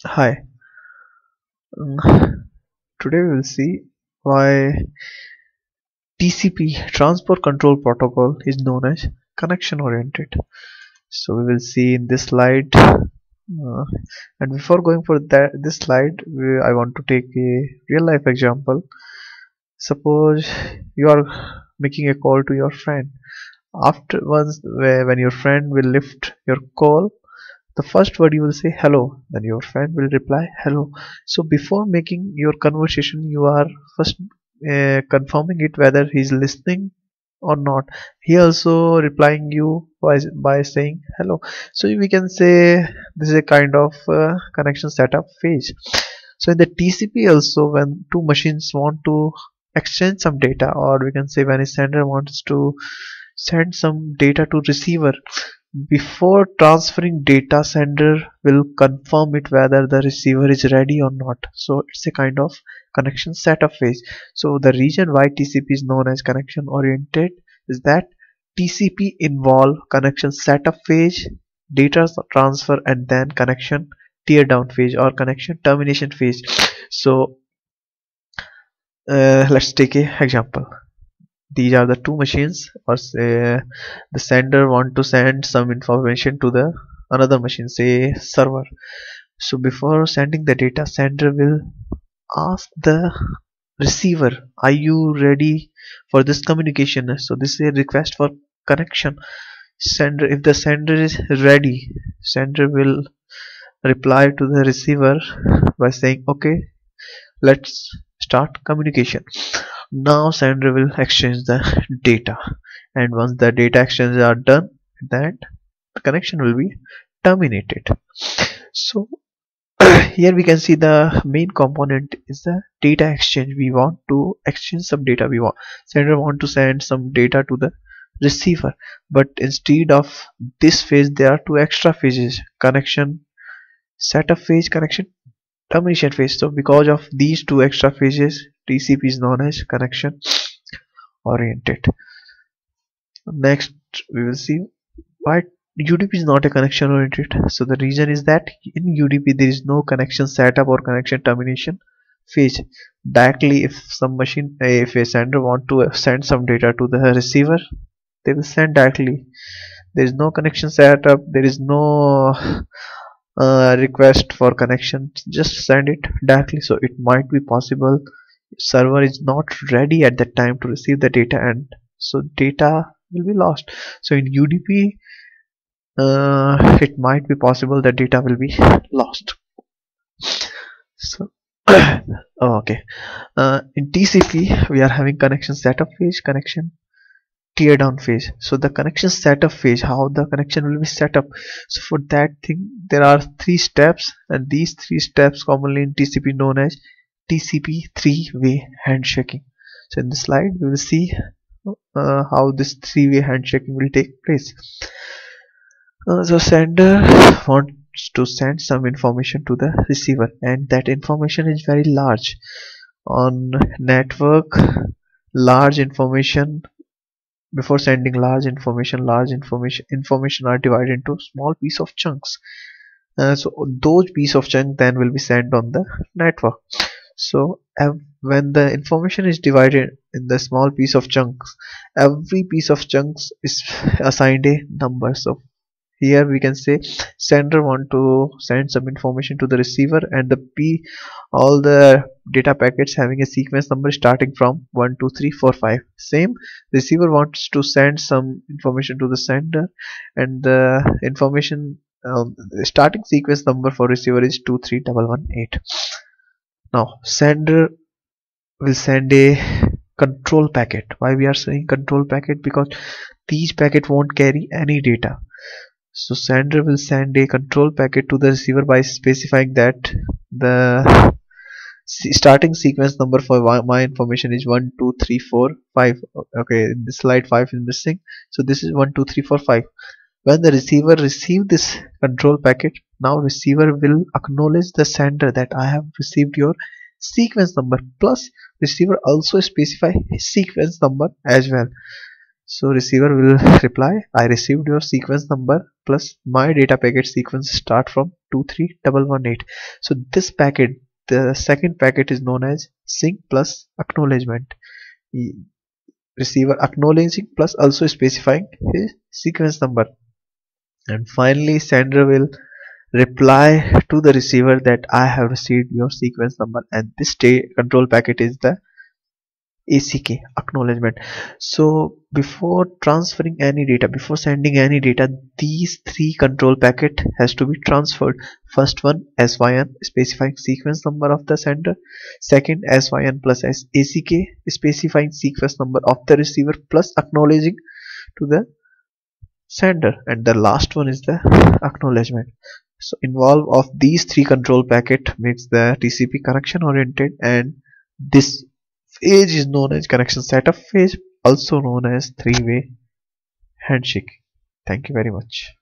Hi. Mm, Today we will see why TCP Transport Control Protocol is known as connection oriented. So we will see in this slide. And before going for this slide, I want to take a real life example. Suppose you are making a call to your friend. Afterwards, when your friend will lift your call, the first word you will say hello, then your friend will reply hello. So before making your conversation, you are first confirming it whether he's listening or not. He also replying you by saying hello. So we can say this is a kind of connection setup phase. So in the TCP also, when two machines want to exchange some data, or we can say when a sender wants to send some data to receiver, before transferring data, sender will confirm it whether the receiver is ready or not. So it's a kind of connection setup phase. So the reason why TCP is known as connection oriented is that TCP involve connection setup phase, data transfer, and then connection tear down phase or connection termination phase. So let's take a example. These are the two machines, or say the sender want to send some information to the another machine, say server. So before sending the data, sender will ask the receiver, are you ready for this communication? So this is a request for connection. Sender, if the sender is ready, sender will reply to the receiver by saying okay, let's start communication. Now sender will exchange the data, and once the data exchanges are done, then the connection will be terminated. So here we can see the main component is the data exchange. We want to exchange some data. Sender want to send some data to the receiver, but instead of this phase there are two extra phases: connection setup phase, connection termination phase. So because of these two extra phases, TCP is known as connection oriented. Next we will see why UDP is not a connection oriented. So the reason is that in UDP there is no connection setup or connection termination phase. Directly, if a sender want to send some data to the receiver, they will send directly. There is no connection setup, there is no request for connection, just send it directly. So it might be possible server is not ready at that time to receive the data, and so data will be lost. So in UDP, it might be possible that data will be lost. So okay, in TCP we are having connection setup phase, connection tear down phase. So the connection setup phase, how the connection will be set up. So for that thing there are three steps, and these three steps commonly in TCP known as TCP three-way handshaking. So in this slide we will see how this three-way handshaking will take place. The sender wants to send some information to the receiver, and that information is very large. On network, large information, before sending large information are divided into small piece of chunks. So those piece of chunk then will be sent on the network. So when the information is divided in the small piece of chunks, every piece of chunks is assigned a number. So here we can say sender want to send some information to the receiver, and all the data packets having a sequence number starting from 1 2 3 4 5. Same, receiver wants to send some information to the sender, and the information the starting sequence number for receiver is 23118. Now sender will send a control packet. Why we are saying control packet? Because these packet won't carry any data. So sender will send a control packet to the receiver by specifying that the starting sequence number for my information is 1 2 3 4 5. Okay, in this slide 5 is missing, so this is 1 2 3 4 5. When the receiver receive this control packet, now receiver will acknowledge the sender that I have received your sequence number, plus receiver also specify his sequence number as well. So receiver will reply, I received your sequence number plus my data packet sequence start from 23118. So this packet, the second packet, is known as sync plus acknowledgement. Receiver acknowledging plus also specifying his sequence number. And finally sender will reply to the receiver that I have received your sequence number, and this control packet is the ACK, acknowledgement. So before transferring any data, before sending any data, these three control packet has to be transferred. First one, SYN, specifying sequence number of the sender. Second, SYN plus ACK, specifying sequence number of the receiver plus acknowledging to the sender. And the last one is the acknowledgement. So involve of these three control packet makes the TCP connection oriented, and this phase is known as connection setup phase, also known as three-way handshake. Thank you very much.